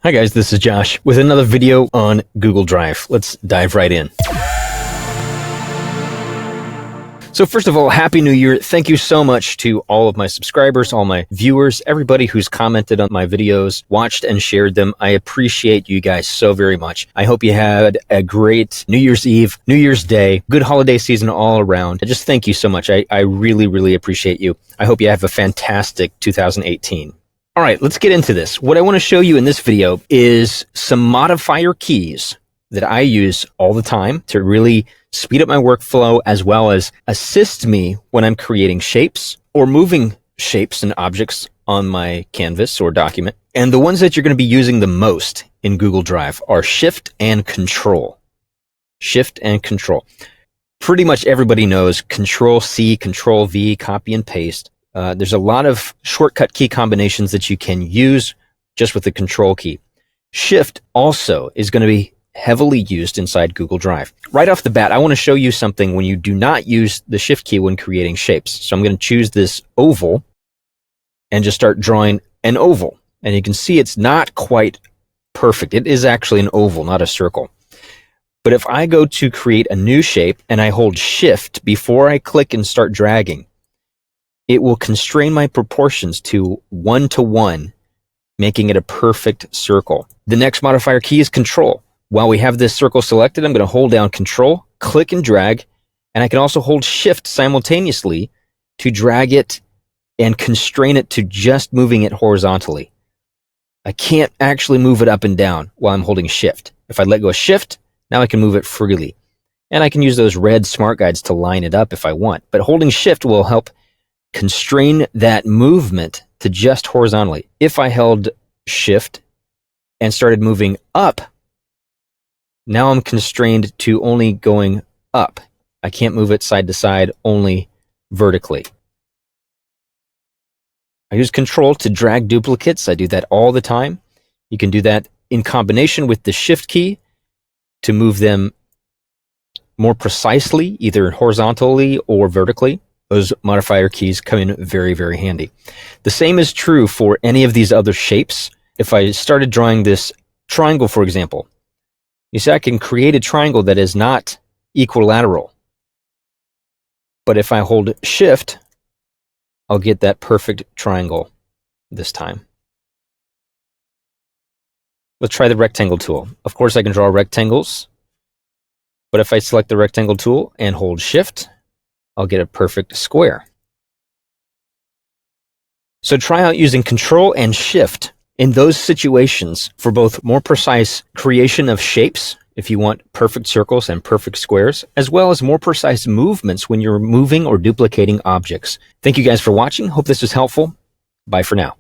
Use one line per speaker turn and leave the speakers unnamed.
Hi guys, this is Josh with another video on Google Drive. Let's dive right in. So first of all, Happy New Year. Thank you so much to all of my subscribers, all my viewers, everybody who's commented on my videos, watched and shared them. I appreciate you guys so very much. I hope you had a great New Year's Eve, New Year's Day, good holiday season all around. I just thank you so much. I really, really appreciate you. I hope you have a fantastic 2018. All right, let's get into this. What I want to show you in this video is some modifier keys that I use all the time to really speed up my workflow, as well as assist me when I'm creating shapes or moving shapes and objects on my canvas or document. And the ones that you're going to be using the most in Google Drive are Shift and Control. Shift and Control. Pretty much everybody knows Control-C, Control-V, copy and paste. There's a lot of shortcut key combinations that you can use just with the Control key. Shift also is going to be heavily used inside Google Drive. Right off the bat, I want to show you something when you do not use the Shift key when creating shapes. So I'm going to choose this oval and just start drawing an oval. And you can see it's not quite perfect. It is actually an oval, not a circle. But if I go to create a new shape and I hold Shift before I click and start dragging, it will constrain my proportions to 1:1, making it a perfect circle. The next modifier key is Control. While we have this circle selected, I'm going to hold down Control, click and drag, and I can also hold Shift simultaneously to drag it and constrain it to just moving it horizontally. I can't actually move it up and down while I'm holding Shift. If I let go of Shift, now I can move it freely. And I can use those red smart guides to line it up if I want. But holding Shift will help constrain that movement to just horizontally. If I held Shift and started moving up, now I'm constrained to only going up. I can't move it side to side, only vertically. I use Control to drag duplicates. I do that all the time. You can do that in combination with the Shift key to move them more precisely, either horizontally or vertically. Those modifier keys come in very, very handy. The same is true for any of these other shapes. If I started drawing this triangle, for example, you see I can create a triangle that is not equilateral. But if I hold Shift, I'll get that perfect triangle this time. Let's try the rectangle tool. Of course, I can draw rectangles. But if I select the rectangle tool and hold Shift, I'll get a perfect square. So try out using Control and Shift in those situations for both more precise creation of shapes, if you want perfect circles and perfect squares, as well as more precise movements when you're moving or duplicating objects. Thank you guys for watching. Hope this was helpful. Bye for now.